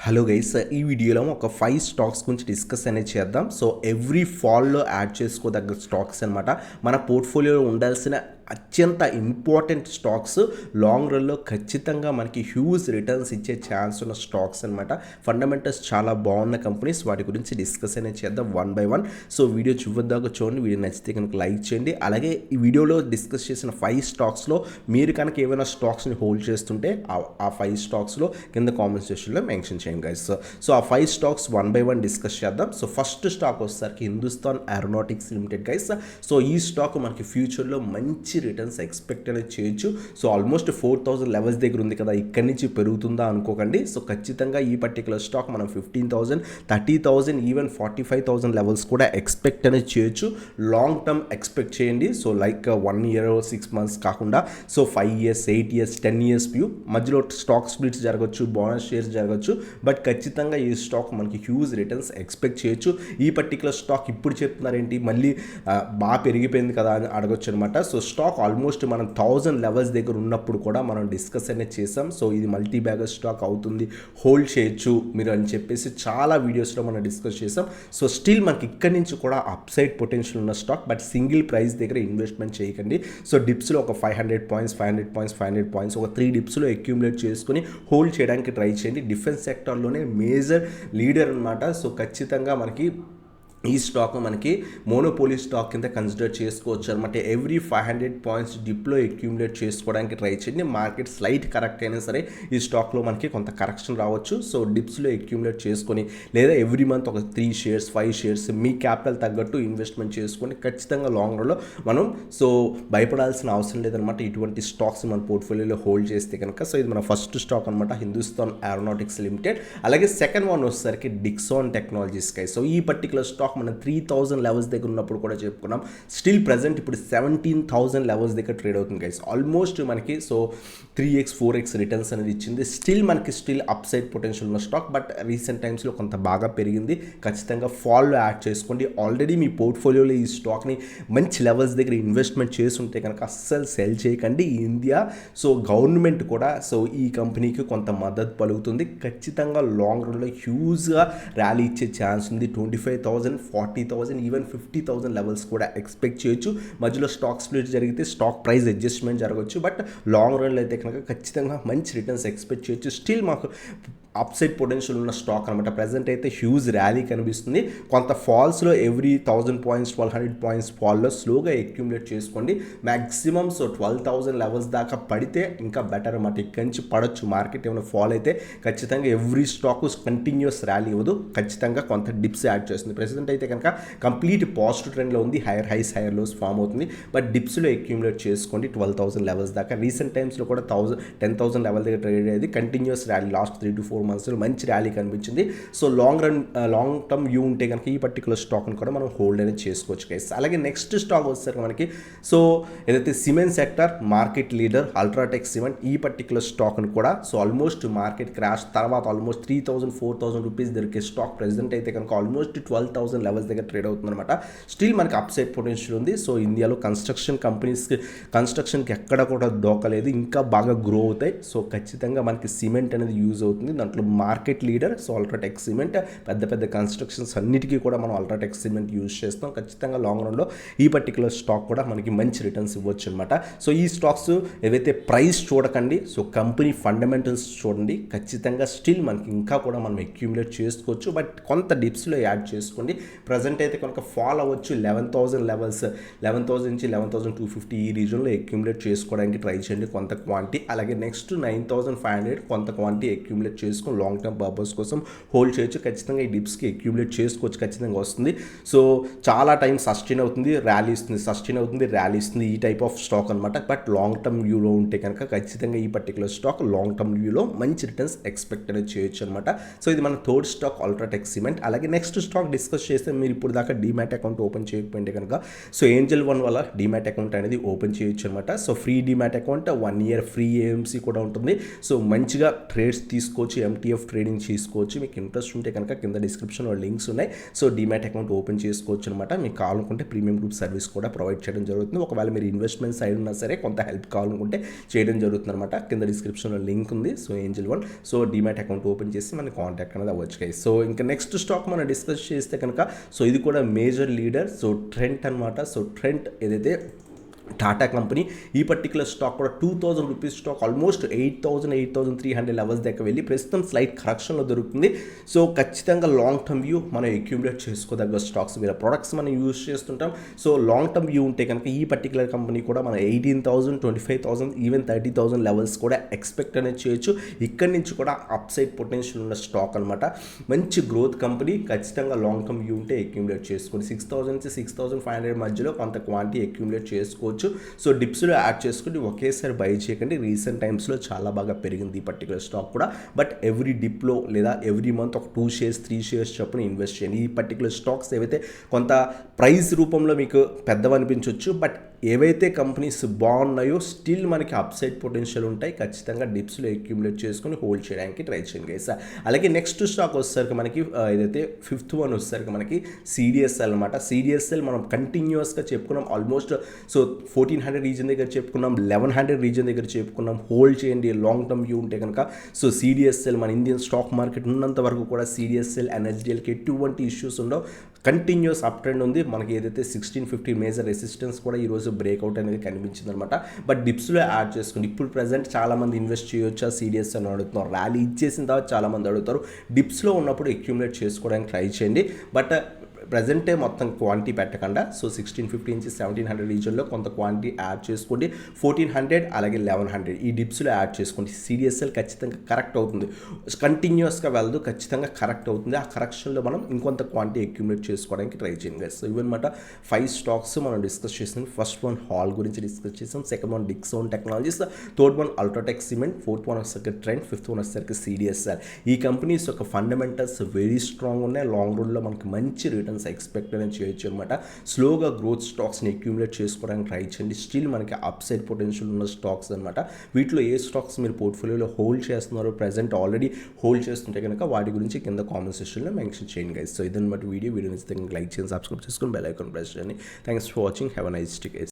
Hello guys, ఈ వీడియోలో ఒక 5 స్టాక్స్ గురించి డిస్కస్ అనేది చేద్దాం. సో ఎవ్రీ ఫాల్లో యాడ్ చేసుకోదగ్గ స్టాక్స్ అనమాట. మన పోర్ట్ఫోలియోలో ఉండాల్సిన అత్యంత ఇంపార్టెంట్ స్టాక్స్, లాంగ్ రన్లో ఖచ్చితంగా మనకి హ్యూజ్ రిటర్న్స్ ఇచ్చే ఛాన్స్ ఉన్న స్టాక్స్ అనమాట. ఫండమెంటల్స్ చాలా బాగున్న కంపెనీస్, వాటి గురించి డిస్కస్ అనేది చేద్దాం one by one. So video చివరిదాకా చూడండి. వీడియో నచ్చితే కనుక లైక్ చేయండి. అలాగే ఈ వీడియోలో డిస్కస్ చేసిన 5 స్టాక్స్లో మీరు కనుక ఏమైనా స్టాక్స్ని హోల్డ్ చేస్తుంటే ఆ 5 స్టాక్స్లో కింద కామెంట్ సెక్షన్లో మెన్షన్ చేయండి గైస్. సో ఆ 5 stocks one by one discuss చేద్దాం. సో ఫస్ట్ స్టాక్ వచ్చేసరికి Hindustan aeronautics limited guys. So ఈ స్టాక్ మనకి ఫ్యూచర్లో మంచి రిటర్న్స్ ఎక్స్పెక్ట్ అనేది చేయొచ్చు. సో ఆల్మోస్ట్ 4000 లెవెల్స్ దగ్గర ఉంది కదా, ఇక్కడి నుంచి పెరుగుతుందా అనుకోకండి. సో ఖచ్చితంగా ఈ పర్టికులర్ స్టాక్ మనం 15,000, 30,000, ఈవెన్ 45,000 లెవెల్స్ కూడా ఎక్స్పెక్ట్ అనేది చేయొచ్చు. లాంగ్ టర్మ్ ఎక్స్పెక్ట్ చేయండి. సో లైక్ 1 ఇయర్ 6 మంత్స్ కాకుండా so 5 years, 8 years, 10 years view. మధ్యలో స్టాక్ స్ప్లిట్స్ జరగచ్చు, బోనస్ షేర్స్ జరగచ్చు. బట్ ఖచ్చితంగా ఈ స్టాక్ మనకి హ్యూజ్ రిటర్న్స్ ఎక్స్పెక్ట్ చేయొచ్చు. ఈ పర్టికులర్ స్టాక్ ఇప్పుడు చెప్తున్నారేంటి మళ్ళీ బాగా పెరిగిపోయింది కదా అని అడగొచ్చు అనమాట. సో స్టాక్ ఆల్మోస్ట్ మనం 1000 లెవెల్స్ దగ్గర ఉన్నప్పుడు కూడా మనం డిస్కస్ అనేది చేసాం. సో ఇది మల్టీ బ్యాగర్ స్టాక్ అవుతుంది, హోల్డ్ చేయొచ్చు మీరు అని చెప్పేసి చాలా వీడియోస్లో మనం డిస్కస్ చేసాం. సో స్టిల్ మనకి ఇక్కడి నుంచి కూడా అప్సైడ్ పొటెన్షియల్ ఉన్న స్టాక్. బట్ సింగిల్ ప్రైస్ దగ్గర ఇన్వెస్ట్మెంట్ చేయకండి. సో డిప్స్లో ఒక 500 పాయింట్స్, 500 పాయింట్స్, 500 పాయింట్స్ ఒక 3 డిప్స్లో అక్యూములేట్ చేసుకుని హోల్డ్ చేయడానికి ట్రై చేయండి. డిఫెన్స్ సెక్టర్లోనే మేజర్ లీడర్ అనమాట. సో ఖచ్చితంగా మనకి ఈ స్టాక్ మనకి మోనోపోలీ స్టాక్ కింద కన్సిడర్ చేసుకోవచ్చు అనమాట. ఎవ్రీ 500 పాయింట్స్ డిప్లో అక్యూములేట్ చేసుకోవడానికి ట్రై చేయండి. మార్కెట్ స్లైట్ కరెక్ట్ అయినా సరే ఈ స్టాక్లో మనకి కొంత కరెక్షన్ రావచ్చు. సో డిప్స్లో అక్యూములేట్ చేసుకొని లేదా ఎవ్రీ మంత్ ఒక 3 షేర్స్, 5 షేర్స్ మీ క్యాపిటల్ తగ్గట్టు ఇన్వెస్ట్మెంట్ చేసుకొని ఖచ్చితంగా లాంగ్ రన్లో మనం సో భయపడాల్సిన అవసరం లేదనమాట. ఇటువంటి స్టాక్స్ మన పోర్ట్ఫోలియోలో హోల్డ్ చేస్తే కనుక. సో ఇది మన ఫస్ట్ స్టాక్ అనమాట, హిందుస్థాన్ ఏరోనాటిక్స్ లిమిటెడ్. అలాగే సెకండ్ వన్ వచ్చేసరికి డిక్సాన్ టెక్నాలజీస్ కై. సో ఈ పర్టికులర్ స్టాక్ మనం 3000 లెవెల్స్ దగ్గర ఉన్నప్పుడు కూడా చెప్పుకున్నాం. స్టిల్ ప్రజెంట్ ఇప్పుడు 17,000 లెవెల్స్ దగ్గర ట్రేడ్ అవుతుంది గైస్. ఆల్మోస్ట్ మనకి సో 3x 4x రిటర్న్స్ అనేది ఇచ్చింది. స్టిల్ అప్సైడ్ పొటెన్షియల్ ఉన్న స్టాక్. బట్ రీసెంట్ టైమ్స్లో కొంత బాగా పెరిగింది. ఖచ్చితంగా ఫాల్లో యాడ్ చేసుకోండి. ఆల్రెడీ మీ పోర్ట్ఫోలియోలో ఈ స్టాక్ని మంచి లెవెల్స్ దగ్గర ఇన్వెస్ట్మెంట్ చేస్తుంటే కనుక అస్సలు సెల్ చేయకండి. ఇండియా సో గవర్నమెంట్ కూడా సో ఈ కంపెనీకి కొంత మద్దతు పలుకుతుంది. ఖచ్చితంగా లాంగ్ రన్లో హ్యూజ్గా ర్యాలీ ఇచ్చే ఛాన్స్ ఉంది. 25,000, 40,000, ఈవెన్ 50,000 లెవెల్స్ కూడా ఎక్స్పెక్ట్ చేయొచ్చు. మధ్యలో స్టాక్ స్ప్లిట్ జరిగితే స్టాక్ ప్రైస్ అడ్జస్ట్మెంట్ జరగవచ్చు. బట్ లాంగ్ రన్లో అయితే కనుక ఖచ్చితంగా మంచి రిటర్న్స్ ఎక్స్పెక్ట్ చేయొచ్చు. స్టిల్ మాకు అప్సైడ్ పొటెన్షియల్ ఉన్న స్టాక్ అనమాట. ప్రజెంట్ అయితే హ్యూజ్ ర్యాలీ కనిపిస్తుంది. కొంత ఫాల్స్లో ఎవ్రీ 1000 పాయింట్స్, 1200 పాయింట్స్ ఫాల్లో స్లోగా అక్యూములేట్ చేసుకోండి. మ్యాక్సిమం సో 12,000 లెవెల్స్ దాకా పడితే ఇంకా బెటర్ అనమాట. ఇక్కడి నుంచి పడవచ్చు. మార్కెట్ ఏమైనా ఫాల్ అయితే ఖచ్చితంగా ఎవ్రీ స్టాక్ కంటిన్యూస్ ర్యాలీ ఇవ్వదు. ఖచ్చితంగా కొంత డిప్స్ యాడ్ చేస్తుంది. ప్రెసెంట్ అయితే కనుక కంప్లీట్ పాజిటివ్ ట్రెండ్లో ఉంది. Higher highs, higher lows form అవుతుంది. బట్ డిప్స్లో అక్యూములేట్ చేసుకోండి 12,000 లెవెల్స్ దాకా. రీసెంట్ టైమ్స్లో కూడా 10,000 లెవెల్ దగ్గర ట్రేడ్ అయ్యేది. కంటిన్యూస్ ర్యాలీ లాస్ట్ 3 to 4 మంత్స్లో మంచి ర్యాలీ కనిపించింది. సో లాంగ్ టర్మ్ వ్యూ ఉంటే కనుక ఈ పర్టికులర్ స్టాక్ని కూడా మనం హోల్డ్ అనేది చేసుకోవచ్చు గైస్. అలాగే నెక్స్ట్ స్టాక్ వచ్చేసరికి మనకి సో ఏదైతే cement sector market leader UltraTech cement, ఈ పర్టికులర్ స్టాక్ని కూడా సో ఆల్మోస్ట్ మార్కెట్ క్రాష్ తర్వాత ఆల్మోస్ట్ 3,000, 4,000 రూపీస్ దొరికే స్టాక్ ప్రెసెంట్ అయితే కనుక ఆల్మోస్ట్ 12,000 లెవెల్స్ దగ్గర ట్రేడ్ అవుతుంది అనమాట. స్టిల్ మనకి అప్సైడ్ పొటెన్షియల్ ఉంది. సో ఇండియాలో కన్స్ట్రక్షన్కి ఎక్కడ కూడా దోకలేదు, ఇంకా బాగా గ్రో అవుతాయి. సో ఖచ్చితంగా మనకి సిమెంట్ అనేది యూజ్ అవుతుంది. దాంట్లో market leader so UltraTech cement. పెద్ద పెద్ద కన్స్ట్రక్షన్స్ అన్నిటికీ కూడా మనం అల్ట్రాటెక్ సిమెంట్ యూజ్ చేస్తాం. ఖచ్చితంగా లాంగ్ రన్లో ఈ పర్టికులర్ స్టాక్ కూడా మనకి మంచి రిటర్న్స్ ఇవ్వచ్చు అనమాట. సో ఈ స్టాక్స్ ఏవైతే ప్రైస్ చూడకండి, సో కంపెనీ ఫండమెంటల్స్ చూడండి. ఖచ్చితంగా స్టిల్ మనకి ఇంకా కూడా మనం అక్యూములేట్ చేసుకోవచ్చు. బట్ కొంత డిప్స్లో యాడ్ చేసుకోండి. ప్రజెంట్ అయితే కనుక ఫాల్ అవ్వచ్చు. 11,000 లెవెల్స్, 11,000 నుంచి 11,250 ఈ రీజన్లో అక్యూములేట్ చేసుకోవడానికి ట్రై చేయండి కొంత క్వాంటిటీ. అలాగే నెక్స్ట్ 9,500 కొంత క్వాంటిటీ అక్యూములేట్ చేసుకొని లాంగ్ టర్మ్ పర్పస్ కోసం హోల్డ్ చేయొచ్చు. ఖచ్చితంగా ఈ డిప్స్కి అక్యూములేట్ చేసుకోవచ్చు. ఖచ్చితంగా వస్తుంది. సో చాలా టైం సస్టైన్ అవుతుంది, ర్యాలీ ఇస్తుంది, సస్టైన్ అవుతుంది, ర్యాలీ ఇస్తుంది. ఈ టైప్ ఆఫ్ స్టాక్ అనమాట. బట్ లాంగ్ టర్మ్ వ్యూలో ఉంటే కనుక ఖచ్చితంగా ఈ పర్టికులర్ స్టాక్ లాంగ్ టర్మ్ వ్యూలో మంచి రిటర్న్స్ ఎక్స్పెక్ట్ అనేది చేయొచ్చు అనమాట. సో ఇది మన థర్డ్ స్టాక్ అల్ట్రాటెక్ సిమెంట్. అలాగే నెక్స్ట్ స్టాక్ డిస్కస్ చేస్తే మీరు ఇప్పుడు దాకా డీమ్యాట్ అకౌంట్ ఓపెన్ చేయకపోయింటే కనుక సో ఏంజల్ వన్ వల్ల డీమ్యాట్ అకౌంట్ అనేది ఓపెన్ చేయొచ్చు అనమాట. So free demat account, 1 year free AMC కూడా ఉంటుంది. సో మంచిగా ట్రేడ్స్ తీసుకోవచ్చు. ఎంటీఎఫ్ ట్రేడింగ్ చేసుకోవచ్చు. మీకు ఇంట్రెస్ట్ ఉంటే కనుక కింద డిస్క్రిప్షన్లో లింక్స్ ఉన్నాయి. సో డీమ్యాట్ అకౌంట్ ఓపెన్ చేసుకోవచ్చు అనమాట. మీకు కావాలనుకుంటే ప్రీమియం గ్రూప్ సర్వీస్ కూడా ప్రొవైడ్ చేయడం జరుగుతుంది. ఒకవేళ మీరు ఇన్వెస్ట్మెంట్ సైడ్ ఉన్నా సరే కొంత హెల్ప్ కావాలనుకుంటే చేయడం జరుగుతుంది అనమాట. కింద డిస్క్రిప్షన్లో లింక్ ఉంది. So Angel one. So demat account open చేసి మన కాంటాక్ట్ అనేది అవ్వచ్చు గైస్. సో ఇంకా నెక్స్ట్ స్టాక్ మనం డిస్కస్ చేస్తే కనుక సో ఇది కూడా మేజర్ లీడర్. సో ట్రెంట్ అనమాట. సో ట్రెంట్ ఏదైతే టాటా కంపెనీ, ఈ పర్టికులర్ స్టాక్ కూడా 2000 రూపీస్ స్టాక్ ఆల్మోస్ట్ 8,300 లెవెల్స్ దాకా వెళ్ళి ప్రస్తుతం స్లైట్ కరెక్షన్లో దొరుకుతుంది. సో ఖచ్చితంగా లాంగ్ టర్మ్ వ్యూ మనం అక్యూములేట్ చేసుకోదగ్గ స్టాక్స్, వీళ్ళ ప్రొడక్ట్స్ మనం యూజ్ చేస్తుంటాం. సో లాంగ్ టర్మ్ వ్యూ ఉంటే కనుక ఈ పర్టికులర్ కంపెనీ కూడా మన 18,000, 25,000, ఈవెన్ 30,000 లెవెల్స్ కూడా ఎక్స్పెక్ట్ అనేది చేయొచ్చు. ఇక్కడి నుంచి కూడా అప్ సైడ్ పొటెన్షియల్ ఉన్న స్టాక్ అనమాట. మంచి గ్రోత్ కంపెనీ, ఖచ్చితంగా లాంగ్ టర్మ్ వ్యూ ఉంటే అక్యూములేట్ చేసుకోండి. 6,000 నుంచి 6,500 మధ్యలో కొంత క్వాంటిటీ అక్యూములేట్ చేసుకోవచ్చు. సో డిప్స్లో యాడ్ చేసుకుని ఒకేసారి బై చేయకండి. రీసెంట్ టైమ్స్లో చాలా బాగా పెరిగింది ఈ పర్టికులర్ స్టాక్ కూడా. బట్ ఎవ్రీ డిప్లో లేదా ఎవ్రీ మంత్ ఒక 2 షేర్స్ 3 షేర్స్ చొప్పున ఇన్వెస్ట్ చేయండి. ఈ పర్టికులర్ స్టాక్స్ ఏవైతే కొంత ప్రైస్ రూపంలో మీకు పెద్దవనిపించవచ్చు, బట్ ఏవైతే కంపెనీస్ బాగున్నాయో స్టిల్ మనకి అప్సైడ్ పొటెన్షియల్ ఉంటాయి. ఖచ్చితంగా డిప్స్లో అక్యూములేట్ చేసుకుని హోల్డ్ చేయడానికి ట్రై చేయండి గైస్. అలాగే నెక్స్ట్ స్టాక్ వచ్చేసరికి మనకి ఏదైతే 5th వన్ వచ్చేసరికి మనకి సిడిఎస్ఎల్ అనమాట. సిడిఎస్ఎల్ మనం కంటిన్యూస్గా చెప్పుకున్నాం. ఆల్మోస్ట్ సో 1400 రీజన్ దగ్గర చెప్పుకున్నాం, 1100 రీజన్ దగ్గర చెప్పుకున్నాం. హోల్డ్ చేయండి లాంగ్ టర్మ్ వ్యూ ఉంటే కనుక. సో సిడిఎస్ఎల్ మన ఇండియన్ స్టాక్ మార్కెట్ ఉన్నంత వరకు కూడా సిడిఎస్ఎల్ ఎన్ఎస్డిఎల్కి ఎటువంటి ఇష్యూస్ ఉండవు. కంటిన్యూస్ అప్ ట్రెండ్ ఉంది. మనకి ఏదైతే 1650 మేజర్ రెసిస్టెన్స్ కూడా ఈరోజు బ్రేక్అవుట్ అనేది కనిపించింది అనమాట. బట్ డిప్స్లో యాడ్ చేసుకోండి. ఇప్పుడు ప్రజెంట్ చాలామంది ఇన్వెస్ట్ చేయొచ్చా సిడిఎస్ అని అడుగుతున్నారు. ర్యాలీ ఇచ్చేసిన తర్వాత చాలామంది అడుగుతారు. డిప్స్లో ఉన్నప్పుడు అక్యూములేట్ చేసుకోవడానికి ట్రై చేయండి. బట్ ప్రజెంటే మొత్తం క్వాంటిటీ పెట్టకుండా సో 1650 నుంచి 1700 రీజన్లో కొంత క్వాంటిటీ యాడ్ చేసుకోండి. 1400 అలాగే 1100 ఈ డిప్స్లో యాడ్ చేసుకోండి. సిడిఎస్ఎల్ ఖచ్చితంగా కరెక్ట్ అవుతుంది. కంటిన్యూస్గా వెళ్దు, ఖచ్చితంగా కరెక్ట్ అవుతుంది. ఆ కరెక్షన్లో మనం ఇంకొంత క్వాంటిటీ అక్యూములేట్ చేసుకోవడానికి ట్రై చేయండి. సో ఇవన్నమాట 5 స్టాక్స్ మనం డిస్కస్ చేసాం. ఫస్ట్ వన్ హాల్ గురించి డిస్కస్ చేసాం, second one Dixon technologies, third one UltraTech cement, fourth one వచ్చేసరికి ట్రెండ్, ఫిఫ్త్ వన్ వచ్చేసరికి సిడిఎస్ఎల్. ఈ కంపెనీస్ యొక్క ఫండమెంటల్స్ వెరీ స్ట్రాంగ్ ఉన్నాయి. లాంగ్ రన్లో మనకి మంచి రిటర్న్స్ ఎక్స్పెక్ట్ అనేది చేయొచ్చు అనమాట. స్లోగా గ్రోత్ స్టాక్స్ని అక్యూములేట్ చేసుకోవడానికి ట్రై చేయండి. స్టిల్ మనకి అప్ సైడ్ పొటెన్షియల్ ఉన్న స్టాక్స్ అనమాట. వీటిలో ఏ స్టాక్స్ మీరు పోర్ట్ఫోలియోలో హోల్డ్ చేస్తున్నారో, ప్రజెంట్ ఆల్రెడీ హోల్డ్ చేస్తుంటే కనుక వాటి గురించి కింద కామెంట్ సెక్షన్లో మెన్షన్ చేయండి గైస్. సో ఇదన్నమాట వీడియో నచ్చితే లైక్ చేయండి, సబ్స్క్రైబ్ చేసుకొని బెల్ ఐకాన్ ప్రెస్ చేయండి. Thanks for watching. Have a nice day guys.